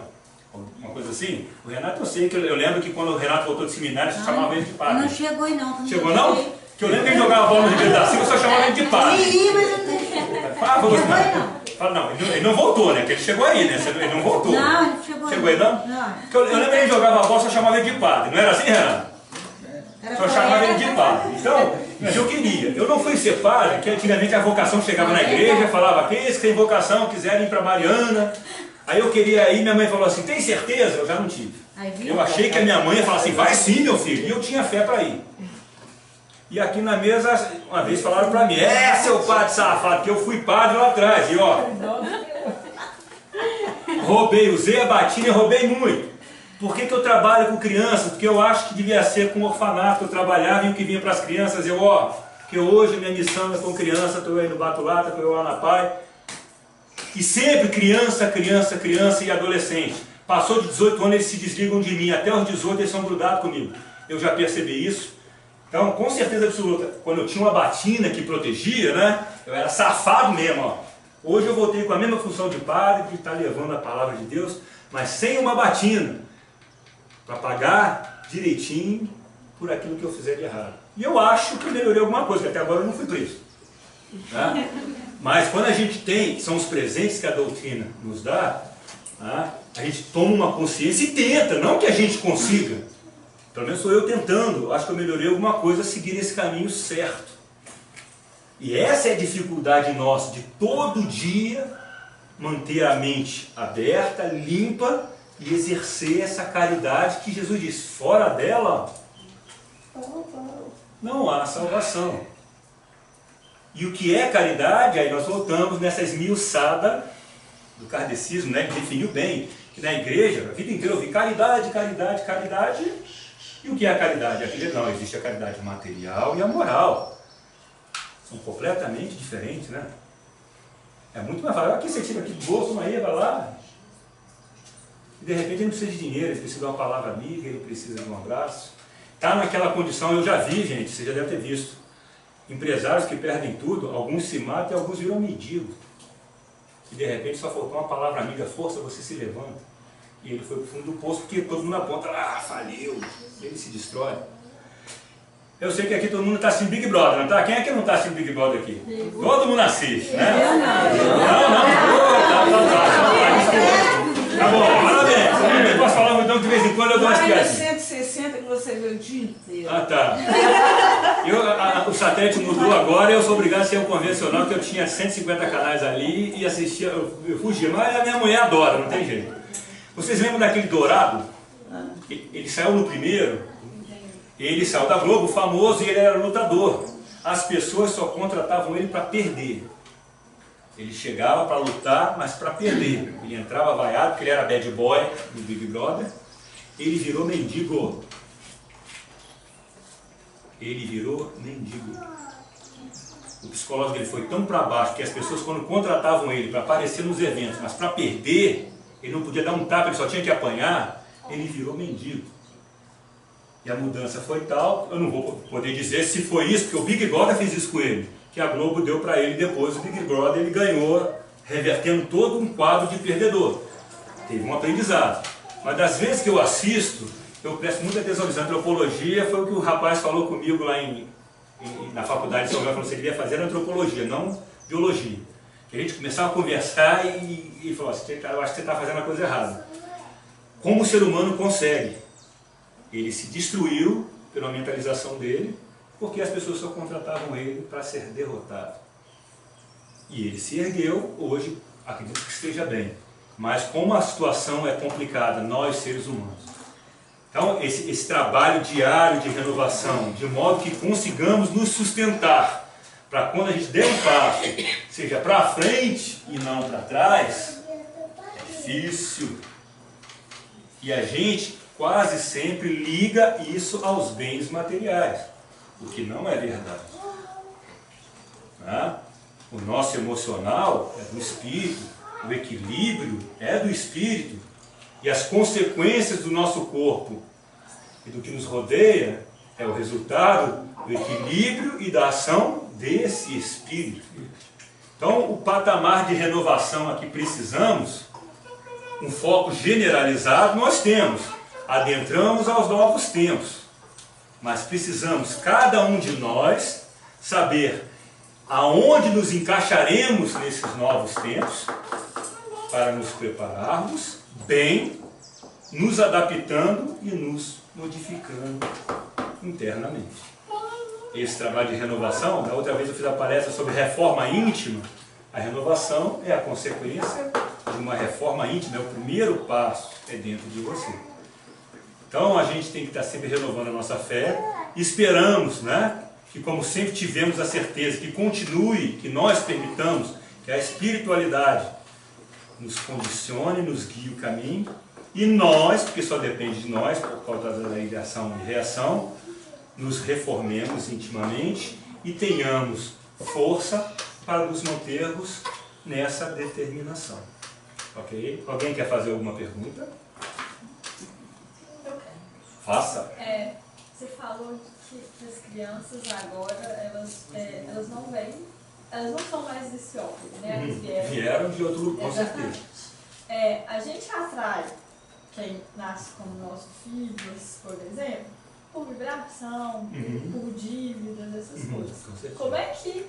Uma coisa assim? O Renato, eu sei, que eu lembro que quando o Renato voltou de seminário, você chamava ele de padre. Não chegou aí não. Chegou não? Que eu lembro que ele jogava bola no Ribeiro da Silva, só chamava ele de padre. Sim, mas eu não Fala, não, ele não voltou, né? Porque ele chegou aí, né? Ele não voltou. Não, ele chegou. Chegou aí não? Não. Eu lembro que ele jogava bola, só chamava ele de padre. Não era assim, Renato? Só chamava ele de padre. Então, mas eu queria. Eu não fui ser padre, porque antigamente a vocação chegava na igreja, falava, aqueles que têm vocação, quiserem ir para Mariana. Aí eu queria ir, minha mãe falou assim, tem certeza? Eu já não tive. Eu achei que a minha mãe ia falar assim, vai sim, meu filho. E eu tinha fé para ir. E aqui na mesa, uma vez falaram para mim, seu padre safado, que eu fui padre lá atrás. E ó, roubei, usei a batina e roubei muito. Por que eu trabalho com crianças? Porque eu acho que devia ser com orfanato que eu trabalhava e o que vinha para as crianças. Porque hoje a minha missão é com criança, estou aí no Batulata, estou lá na Pai. E sempre criança, criança, criança e adolescente. Passou de 18 anos, eles se desligam de mim. Até os 18 eles são grudados comigo. Eu já percebi isso. Então, com certeza absoluta, quando eu tinha uma batina que protegia, né? Eu era safado mesmo, ó. Hoje eu voltei com a mesma função de padre, de estar levando a palavra de Deus, mas sem uma batina, para pagar direitinho por aquilo que eu fizer de errado. E eu acho que eu melhorei alguma coisa, que até agora eu não fui preso. Tá? Mas quando a gente tem, são os presentes que a doutrina nos dá, tá? A gente toma uma consciência e tenta, não que a gente consiga. Pelo menos sou eu tentando, eu acho que eu melhorei alguma coisa a seguir esse caminho certo. E essa é a dificuldade nossa, de todo dia manter a mente aberta, limpa e exercer essa caridade que Jesus diz, fora dela não há salvação. E o que é caridade? Aí nós voltamos nessa esmiuçada do kardecismo, né, que definiu bem, que na igreja, a vida inteira eu ouvi caridade, caridade, caridade, E o que é a caridade? Não, existe a caridade material e a moral. São completamente diferentes, né? É muito mais fácil. Aqui você tira aqui do bolso, uma vai lá. E de repente ele não precisa de dinheiro, ele precisa de uma palavra amiga, ele precisa de um abraço. Está naquela condição, eu já vi, gente, você já deve ter visto. Empresários que perdem tudo, alguns se matam e alguns viram mendigos. E de repente só faltou uma palavra amiga, força, você se levanta. E ele foi para o fundo do poço, porque todo mundo aponta, faliu, ele se destrói. Eu sei que aqui todo mundo está assistindo Big Brother, não está? Quem é que não está assistindo Big Brother aqui? Todo mundo assiste, né? Tá bom, parabéns. Eu posso falar então de vez em quando eu gosto de assim. 160 que você vê o dia inteiro. Ah, tá. O satélite mudou agora e eu sou obrigado a ser um convencional, que eu tinha 150 canais ali e assistia, eu fugia, mas a minha mulher adora, não tem jeito. Vocês lembram daquele Dourado? Ele saiu no primeiro, ele saiu da Globo, famoso, e ele era lutador. As pessoas só contratavam ele para perder. Ele chegava para lutar, mas para perder. Ele entrava vaiado, porque ele era bad boy do Big Brother. Ele virou mendigo. Ele virou mendigo. O psicológico dele foi tão para baixo que as pessoas, quando contratavam ele para aparecer nos eventos, mas para perder, ele não podia dar um tapa, ele só tinha que apanhar, ele virou mendigo. E a mudança foi tal, eu não vou poder dizer se foi isso, porque o Big Brother fez isso com ele, que a Globo deu para ele depois, o Big Brother ele ganhou, revertendo todo um quadro de perdedor. Teve um aprendizado. Mas das vezes que eu assisto, eu presto muita atenção nisso. Antropologia foi o que o rapaz falou comigo lá na faculdade de São Paulo, falou que você devia fazer antropologia, não biologia. Que a gente começava a conversar e falou assim, cara, eu acho que você está fazendo a coisa errada. Como o ser humano consegue? Ele se destruiu pela mentalização dele, porque as pessoas só contratavam ele para ser derrotado. E ele se ergueu, hoje acredito que esteja bem. Mas como a situação é complicada, nós seres humanos. Então esse trabalho diário de renovação, de modo que consigamos nos sustentar, para quando a gente der um passo, seja para frente e não para trás, é difícil. E a gente quase sempre liga isso aos bens materiais, o que não é verdade. Né? O nosso emocional é do espírito, o equilíbrio é do espírito, e as consequências do nosso corpo e do que nos rodeia é o resultado do equilíbrio e da ação desse espírito. Então, o patamar de renovação a que precisamos, um foco generalizado, nós temos. Adentramos aos novos tempos. Mas precisamos, cada um de nós, saber aonde nos encaixaremos nesses novos tempos, para nos prepararmos bem, nos adaptando e nos modificando internamente. Esse trabalho de renovação, da outra vez eu fiz a palestra sobre reforma íntima. A renovação é a consequência de uma reforma íntima, é o primeiro passo, é dentro de você. Então a gente tem que estar sempre renovando a nossa fé. Esperamos, né, que como sempre tivemos a certeza, que continue, que nós permitamos que a espiritualidade nos condicione, nos guie o caminho, e nós, porque só depende de nós, por causa da lei de ação e reação, nos reformemos intimamente e tenhamos força para nos mantermos nessa determinação. Ok? Alguém quer fazer alguma pergunta? Eu quero. Faça. Você falou que as crianças agora, elas não vêm, elas não são mais desse ópio, né? Elas vieram de outro lugar, com certeza. A gente atrai quem nasce como nossos filhos, por exemplo, por vibração, por dívidas, essas coisas. Como é que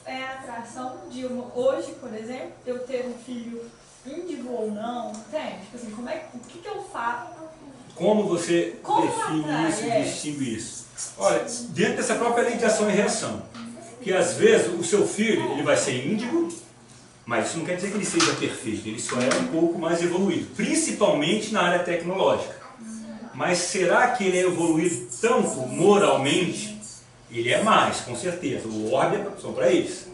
é a atração de hoje, por exemplo, eu ter um filho índigo ou não, entende? Tipo assim, o que eu faço? Como você define isso e distingue isso? Olha, dentro dessa própria lei de ação e reação, que às vezes o seu filho ele vai ser índigo, mas isso não quer dizer que ele seja perfeito, ele só é um pouco mais evoluído, principalmente na área tecnológica. Mas será que ele é evoluído tanto moralmente? Ele é mais, com certeza. O orbe é só para eles.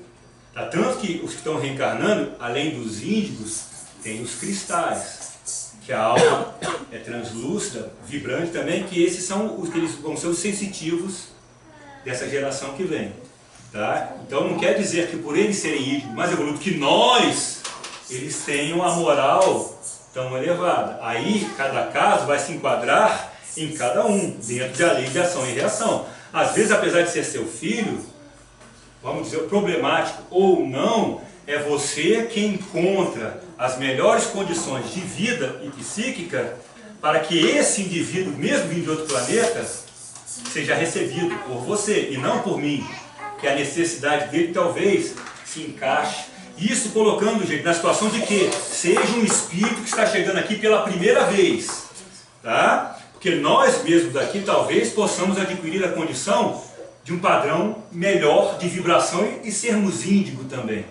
Tanto que os que estão reencarnando, além dos índigos, tem os cristais, que a alma é translúcida, vibrante também, que esses são os que eles vão ser os sensitivos dessa geração que vem. Tá? Então não quer dizer que por eles serem mais evoluídos que nós, eles tenham a moral tão elevada. Aí cada caso vai se enquadrar em cada um, dentro da lei de ação e reação. Às vezes, apesar de ser seu filho, vamos dizer, problemático ou não, é você quem encontra as melhores condições de vida e psíquica para que esse indivíduo, mesmo vindo de outro planeta, seja recebido por você e não por mim, que a necessidade dele talvez se encaixe. Isso colocando, gente, na situação de que seja um espírito que está chegando aqui pela primeira vez, tá? Porque nós mesmos daqui talvez possamos adquirir a condição de um padrão melhor de vibração e sermos índigo também.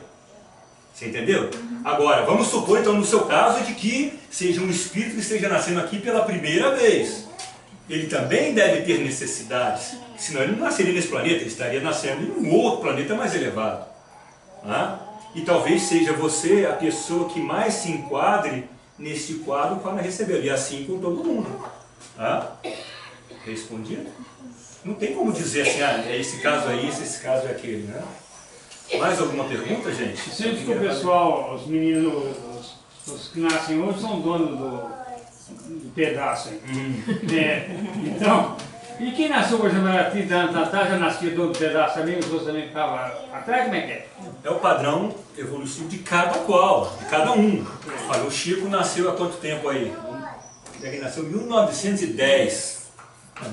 Você entendeu? Agora, vamos supor então no seu caso de que seja um espírito que esteja nascendo aqui pela primeira vez. Ele também deve ter necessidades, senão ele não nasceria nesse planeta, ele estaria nascendo em um outro planeta mais elevado. Tá? E talvez seja você a pessoa que mais se enquadre nesse quadro para receber, e assim com todo mundo. Tá? Respondido? Não tem como dizer assim, ah, é esse caso é isso, esse caso é aquele, né? Mais alguma pergunta, gente? Sempre que o pessoal, os meninos, os que nascem hoje são donos do pedaço aí. Então, e quem nasceu hoje há 30 anos atrás já nascia dono do pedaço também, os outros também ficavam atrás, como é que é? É o padrão evolutivo de cada qual, de cada um. Olha, o Chico nasceu há quanto tempo aí? Ele nasceu em 1910.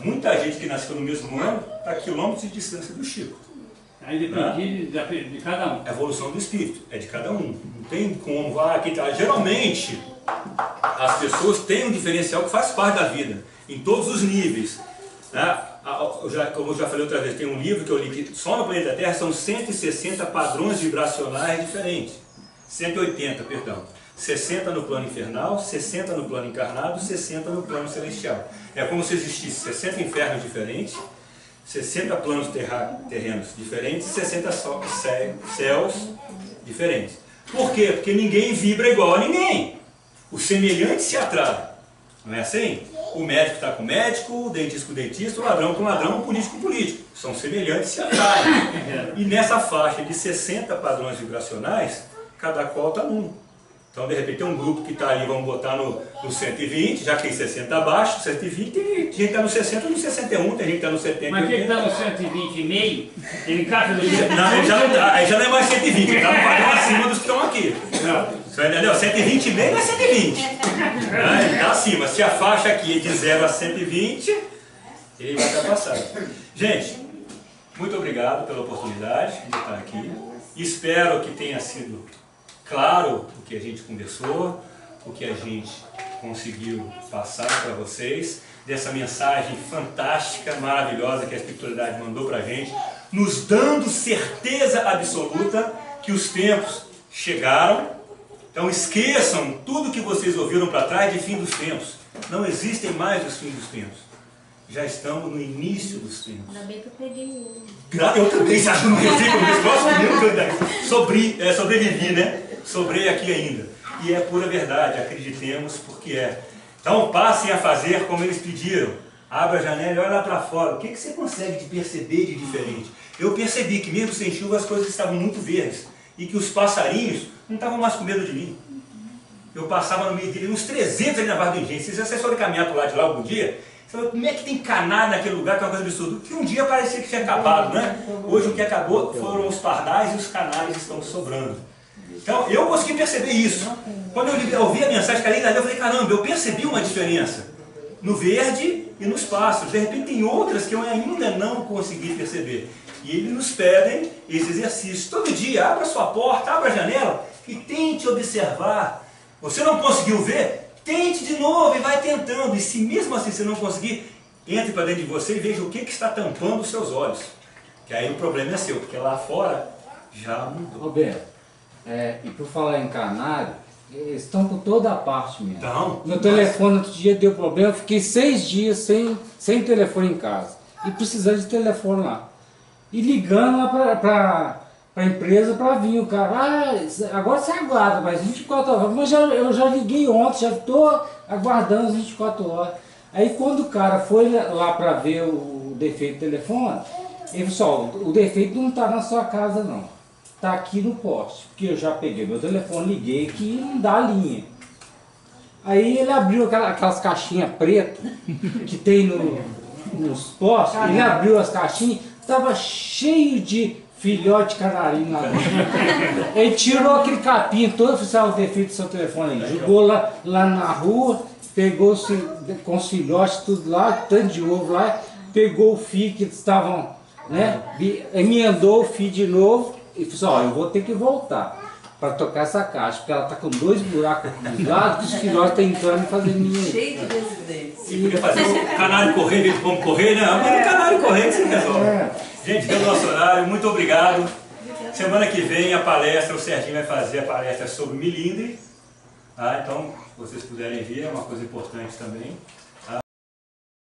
Muita gente que nasceu no mesmo ano está a quilômetros de distância do Chico. Aí depende de cada um. A evolução do espírito é de cada um. Não tem como, quem tá. Geralmente, as pessoas têm um diferencial que faz parte da vida, em todos os níveis. Né? Como eu já falei outra vez, tem um livro que eu li que só no planeta Terra são 160 padrões vibracionais diferentes. 180, perdão. 60 no plano infernal, 60 no plano encarnado, 60 no plano celestial. É como se existisse 60 infernos diferentes, 60 planos terrenos diferentes, 60 céus diferentes. Por quê? Porque ninguém vibra igual a ninguém. O semelhante se atrai. Não é assim? O médico está com o médico, o dentista com o dentista, o ladrão com o ladrão, o político com o político. São semelhantes se atraem. E nessa faixa de 60 padrões vibracionais, cada qual está num. Então, de repente, tem um grupo que está ali, vamos botar no 120, já que tem 60 abaixo, 120, tem gente que está no 60, no 61, tem gente que está no 70. Mas quem está no 120 e meio, ele encaixa no... Não, aí já não é mais 120, ele está no padrão acima dos que estão aqui. Você entendeu? 120 e meio não é 120. Ele está acima. Se a faixa aqui é de 0 a 120, ele vai estar passado. Gente, muito obrigado pela oportunidade de estar aqui. Espero que tenha sido claro o que a gente conversou, o que a gente conseguiu passar para vocês, dessa mensagem fantástica, maravilhosa que a espiritualidade mandou para a gente, nos dando certeza absoluta que os tempos chegaram. Então esqueçam tudo que vocês ouviram para trás de fim dos tempos. Não existem mais os fins dos tempos. Já estamos no início dos tempos. Ainda bem que eu peguei um. Eu também, já não fico nesse próximo sobrevivi, né? Sobrei aqui ainda. E é pura verdade, acreditemos porque é. Então passem a fazer como eles pediram. Abra a janela e olha lá para fora. O que você consegue de perceber de diferente? Eu percebi que mesmo sem chuva as coisas estavam muito verdes. E que os passarinhos não estavam mais com medo de mim. Eu passava no meio dele, uns 300 ali na Barra do Engenho. Se vocês forem caminhar para o lado de lá algum dia, você vai, como é que tem canário naquele lugar, que é uma coisa absurda? Que um dia parecia que tinha acabado, né? Hoje o que acabou foram os pardais e os canários estão sobrando. Então eu consegui perceber isso. Quando eu ouvi a mensagem que ali dali, eu falei, caramba, eu percebi uma diferença no verde e nos pássaros. De repente tem outras que eu ainda não consegui perceber. E eles nos pedem esse exercício. Todo dia, abra sua porta, abra a janela e tente observar. Você não conseguiu ver? Tente de novo e vai tentando. E se mesmo assim você não conseguir, entre para dentro de você e veja o que está tampando os seus olhos. Que aí o problema é seu, porque lá fora já mudou. Roberto, e por falar em canário, eles estão por toda a parte mesmo. Então, meu telefone outro dia deu problema, eu fiquei 6 dias sem telefone em casa. E precisando de telefone lá. E ligando lá para a empresa para vir. O cara, agora você aguarda, mas 24 horas. Mas eu já liguei ontem, já estou aguardando as 24 horas. Aí quando o cara foi lá para ver o defeito do telefone, ele falou assim, ó, o defeito não está na sua casa não, está aqui no poste. Porque eu já peguei meu telefone, liguei aqui e não dá linha. Aí ele abriu aquelas caixinhas pretas que tem nos postes, ele abriu as caixinhas, estava cheio de filhote de canarinho lá dentro. Ele tirou aquele capim todo, fez o defeito do seu telefone aí, jogou lá na rua, pegou com os filhotes tudo lá, tanto de ovo lá, pegou o fio que estavam, né, emendou o fio de novo e falou assim, ó, eu vou ter que voltar para tocar essa caixa, porque ela está com 2 buracos dos lados, que os filhotes estão entrando e fazendo ninho. Cheio de residência. E podia fazer o canário correr, em vez de como correr, né? Mas o canário correr que se resolve. Gente, pelo nosso horário, muito obrigado. Semana que vem a palestra, o Serginho vai fazer a palestra sobre milindre. Tá? Então, se vocês puderem vir, é uma coisa importante também.